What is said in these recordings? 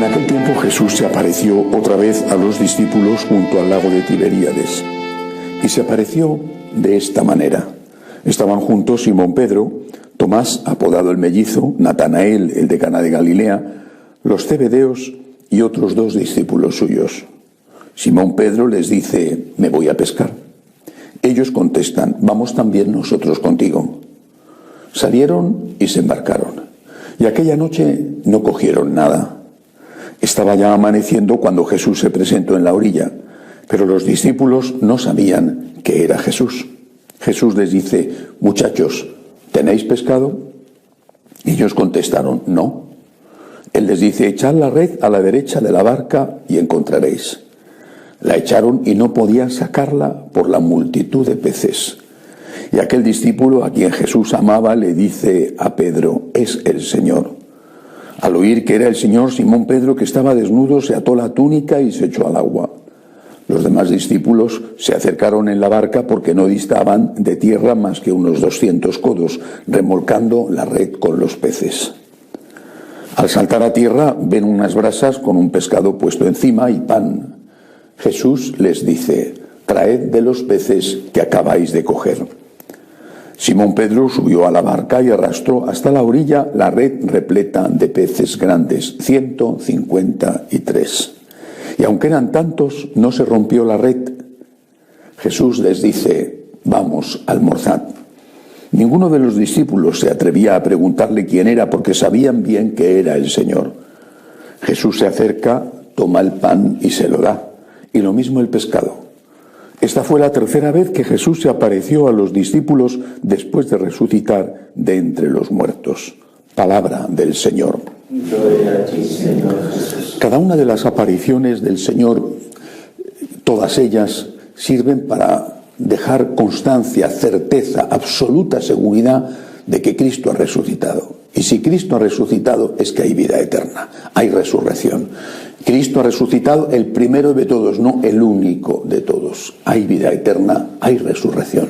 aquel tiempo Jesús se apareció otra vez a los discípulos junto al lago de Tiberíades. Y se apareció de esta manera. Estaban juntos Simón Pedro, Tomás, apodado el mellizo, Natanael, el de Caná de Galilea, los Zebedeos y otros 2 discípulos suyos. Simón Pedro les dice: me voy a pescar. Ellos contestan: vamos también nosotros contigo. Salieron y se embarcaron. Y aquella noche no cogieron nada. Estaba ya amaneciendo cuando Jesús se presentó en la orilla, pero los discípulos no sabían que era Jesús. Jesús les dice: muchachos, ¿tenéis pescado? Ellos contestaron: no. Él les dice: echad la red a la derecha de la barca y encontraréis. La echaron y no podían sacarla por la multitud de peces. Y aquel discípulo a quien Jesús amaba le dice a Pedro: es el Señor. Al oír que era el Señor, Simón Pedro, que estaba desnudo, se ató la túnica y se echó al agua. Los demás discípulos se acercaron en la barca porque no distaban de tierra más que unos 200 codos, remolcando la red con los peces. Al saltar a tierra ven unas brasas con un pescado puesto encima y pan. Jesús les dice: traed de los peces que acabáis de coger. Simón Pedro subió a la barca y arrastró hasta la orilla la red repleta de peces grandes, 153. Y aunque eran tantos, no se rompió la red. Jesús les dice: vamos, almorzad. Ninguno de los discípulos se atrevía a preguntarle quién era, porque sabían bien que era el Señor. Jesús se acerca, toma el pan y se lo da, y lo mismo el pescado. Esta fue la tercera vez que Jesús se apareció a los discípulos después de resucitar de entre los muertos. Palabra del Señor. Gloria a ti, Señor Jesús. Cada una de las apariciones del Señor, todas ellas, sirven para dejar constancia, certeza, absoluta seguridad de que Cristo ha resucitado. Y si Cristo ha resucitado, es que hay vida eterna, hay resurrección. Cristo ha resucitado, el primero de todos, no el único de todos. Hay vida eterna, hay resurrección.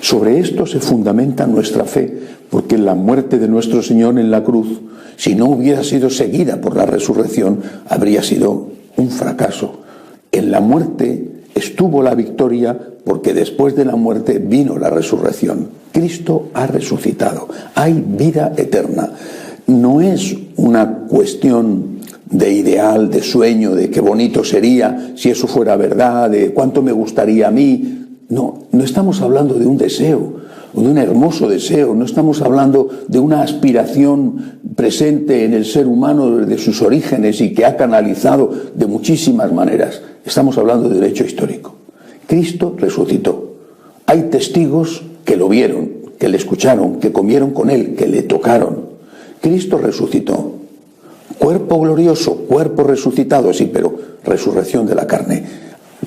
Sobre esto se fundamenta nuestra fe, porque la muerte de nuestro Señor en la cruz, si no hubiera sido seguida por la resurrección, habría sido un fracaso. En la muerte estuvo la victoria, porque después de la muerte vino la resurrección. Cristo ha resucitado, hay vida eterna. No es una cuestión de ideal, de sueño, de qué bonito sería si eso fuera verdad, de cuánto me gustaría a mí. No estamos hablando de un deseo, de un hermoso deseo, no estamos hablando de una aspiración presente en el ser humano desde sus orígenes y que ha canalizado de muchísimas maneras. Estamos hablando de un hecho histórico. Cristo resucitó. Hay testigos que lo vieron, que le escucharon, que comieron con él, que le tocaron. Cristo resucitó. Cuerpo glorioso, cuerpo resucitado, sí, pero resurrección de la carne.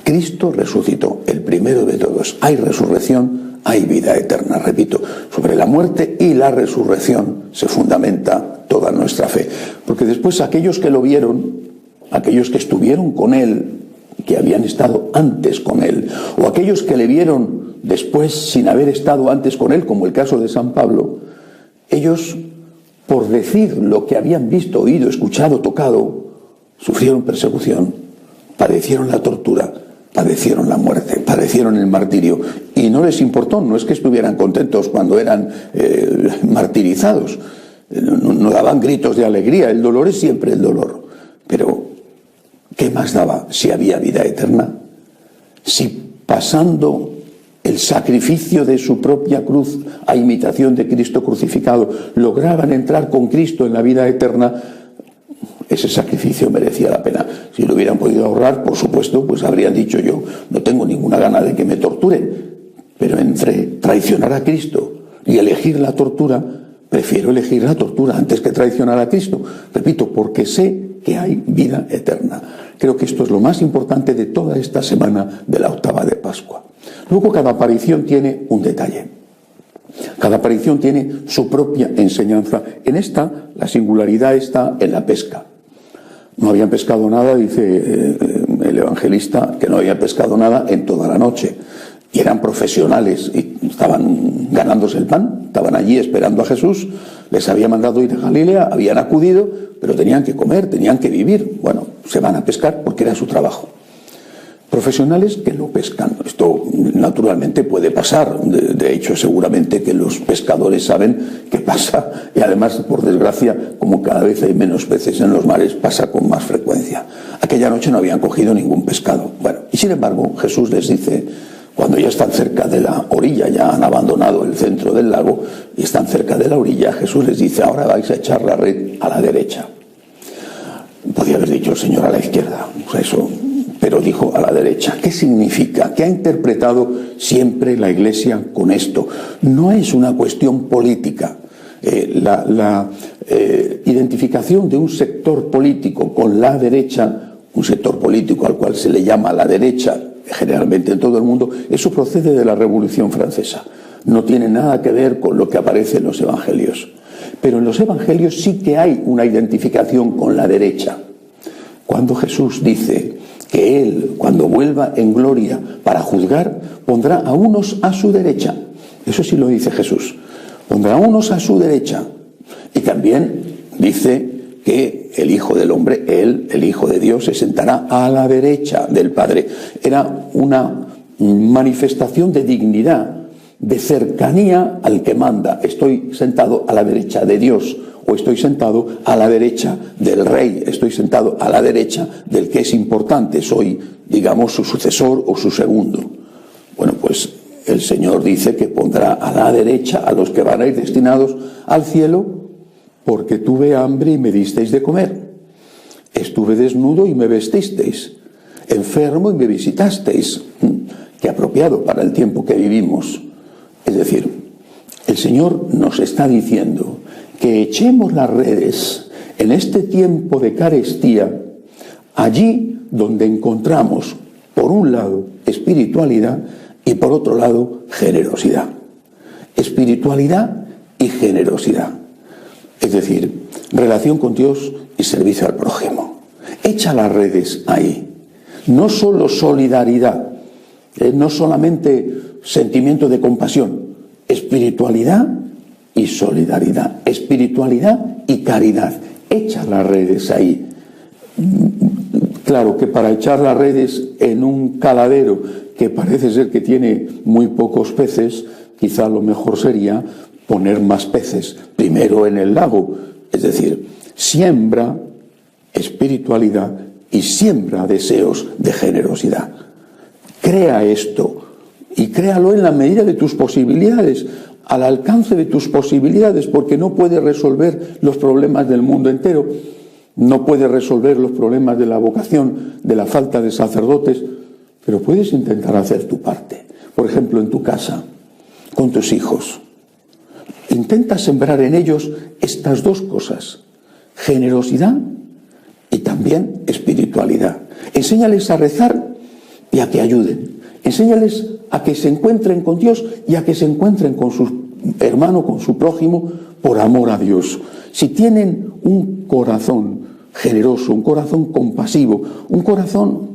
Cristo resucitó, el primero de todos. Hay resurrección, hay vida eterna. Repito, sobre la muerte y la resurrección se fundamenta toda nuestra fe. Porque después aquellos que lo vieron, aquellos que estuvieron con él, que habían estado antes con él, o aquellos que le vieron después sin haber estado antes con él, como el caso de San Pablo, ellos, por decir lo que habían visto, oído, escuchado, tocado, sufrieron persecución, padecieron la tortura, padecieron la muerte, padecieron el martirio, y no les importó. No es que estuvieran contentos cuando eran martirizados, no daban gritos de alegría. El dolor es siempre el dolor, pero ¿qué más daba si había vida eterna? Si pasando el sacrificio de su propia cruz a imitación de Cristo crucificado lograban entrar con Cristo en la vida eterna, ese sacrificio merecía la pena. Si lo hubieran podido ahorrar, por supuesto, pues habrían dicho: yo no tengo ninguna gana de que me torturen, pero entre traicionar a Cristo y elegir la tortura, prefiero elegir la tortura antes que traicionar a Cristo. Repito, porque sé que hay vida eterna. Creo que esto es lo más importante de toda esta semana de la octava de Pascua. Luego, cada aparición tiene un detalle. Cada aparición tiene su propia enseñanza. En esta, la singularidad está en la pesca. No habían pescado nada, dice el evangelista, que no habían pescado nada en toda la noche. Y eran profesionales y estaban ganándose el pan, estaban allí esperando a Jesús, les había mandado ir a Galilea, habían acudido, pero tenían que comer, tenían que vivir. Bueno, se van a pescar porque era su trabajo. Profesionales que no pescan. Esto naturalmente puede pasar. De hecho, seguramente que los pescadores saben qué pasa. Y además, por desgracia, como cada vez hay menos peces en los mares, pasa con más frecuencia. Aquella noche no habían cogido ningún pescado. Bueno, y sin embargo, Jesús les dice, cuando ya están cerca de la orilla, ya han abandonado el centro del lago y están cerca de la orilla, Jesús les dice, ahora vais a echar la red a la derecha. Podía haber dicho el Señor a la izquierda, eso, pero dijo a la derecha. ¿Qué significa? ¿Qué ha interpretado siempre la Iglesia con esto? No es una cuestión política. La identificación de un sector político con la derecha, un sector político al cual se le llama la derecha, generalmente en todo el mundo, eso procede de la Revolución Francesa. No tiene nada que ver con lo que aparece en los Evangelios. Pero en los Evangelios sí que hay una identificación con la derecha. Cuando Jesús dice que Él, cuando vuelva en gloria para juzgar, pondrá a unos a su derecha. Eso sí lo dice Jesús. Pondrá a unos a su derecha. Y también dice que el Hijo del Hombre, Él, el Hijo de Dios, se sentará a la derecha del Padre. Era una manifestación de dignidad, de cercanía al que manda. Estoy sentado a la derecha de Dios, o estoy sentado a la derecha del Rey, estoy sentado a la derecha del que es importante, soy, digamos, su sucesor o su segundo. Bueno, pues el Señor dice que pondrá a la derecha a los que van a ir destinados al cielo, porque tuve hambre y me disteis de comer, estuve desnudo y me vestisteis, enfermo y me visitasteis. Qué apropiado para el tiempo que vivimos. Es decir, el Señor nos está diciendo que echemos las redes en este tiempo de carestía, allí donde encontramos, por un lado, espiritualidad y por otro lado, generosidad. Espiritualidad y generosidad. Es decir, relación con Dios y servicio al prójimo. Echa las redes ahí. No solo solidaridad, no solamente sentimiento de compasión, espiritualidad y solidaridad, espiritualidad y caridad. Echa las redes ahí. Claro que para echar las redes en un caladero que parece ser que tiene muy pocos peces, quizá lo mejor sería poner más peces primero en el lago. Es decir, siembra espiritualidad y siembra deseos de generosidad. Crea esto y créalo en la medida de tus posibilidades, al alcance de tus posibilidades, porque no puedes resolver los problemas del mundo entero, no puedes resolver los problemas de la vocación, de la falta de sacerdotes, pero puedes intentar hacer tu parte. Por ejemplo, en tu casa, con tus hijos. Intenta sembrar en ellos estas dos cosas, generosidad y también espiritualidad. Enséñales a rezar y a que ayuden. Enséñales a que se encuentren con Dios y a que se encuentren con su hermano, con su prójimo, por amor a Dios. Si tienen un corazón generoso, un corazón compasivo, un corazón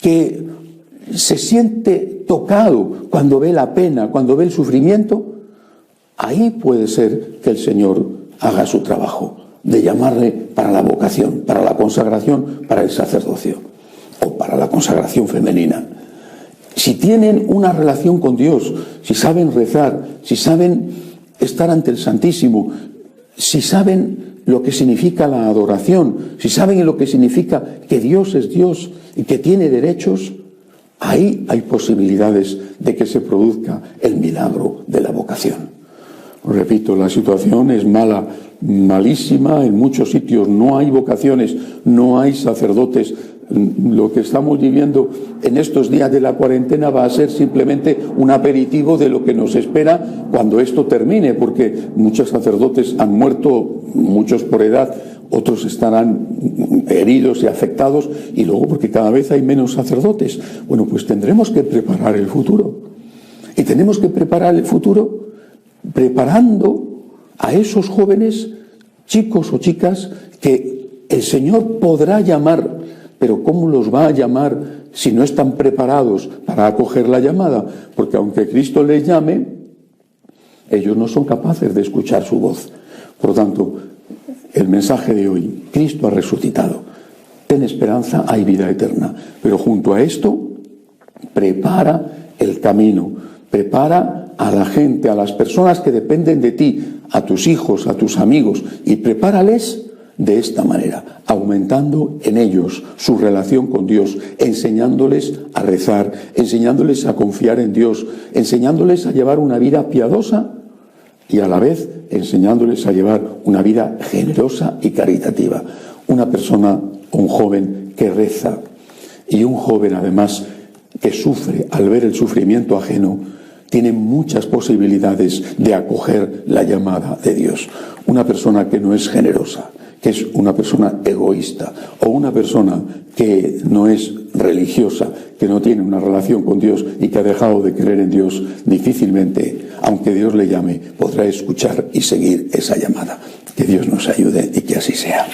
que se siente tocado cuando ve la pena, cuando ve el sufrimiento, ahí puede ser que el Señor haga su trabajo de llamarle para la vocación, para la consagración, para el sacerdocio o para la consagración femenina. Si tienen una relación con Dios, si saben rezar, si saben estar ante el Santísimo, si saben lo que significa la adoración, si saben lo que significa que Dios es Dios y que tiene derechos, ahí hay posibilidades de que se produzca el milagro de la vocación. Repito, la situación es mala, malísima, en muchos sitios no hay vocaciones, no hay sacerdotes. Lo que estamos viviendo en estos días de la cuarentena va a ser simplemente un aperitivo de lo que nos espera cuando esto termine, porque muchos sacerdotes han muerto, muchos por edad, otros estarán heridos y afectados, y luego porque cada vez hay menos sacerdotes. Bueno, pues tendremos que preparar el futuro. Y tenemos que preparar el futuro preparando a esos jóvenes, chicos o chicas, que el Señor podrá llamar. Pero ¿cómo los va a llamar si no están preparados para acoger la llamada? Porque aunque Cristo les llame, Ellos no son capaces de escuchar su voz. Por lo tanto, el mensaje de hoy: Cristo ha resucitado. Ten esperanza, hay vida eterna. Pero junto a esto, prepara el camino, prepara a la gente, a las personas que dependen de ti, a tus hijos, a tus amigos, y prepárales de esta manera, aumentando en ellos su relación con Dios, enseñándoles a rezar, enseñándoles a confiar en Dios, enseñándoles a llevar una vida piadosa y a la vez enseñándoles a llevar una vida generosa y caritativa. Una persona, un joven que reza, y un joven además que sufre al ver el sufrimiento ajeno, tiene muchas posibilidades de acoger la llamada de Dios. Una persona que no es generosa, que es una persona egoísta, o una persona que no es religiosa, que no tiene una relación con Dios y que ha dejado de creer en Dios, difícilmente, aunque Dios le llame, podrá escuchar y seguir esa llamada. Que Dios nos ayude y que así sea.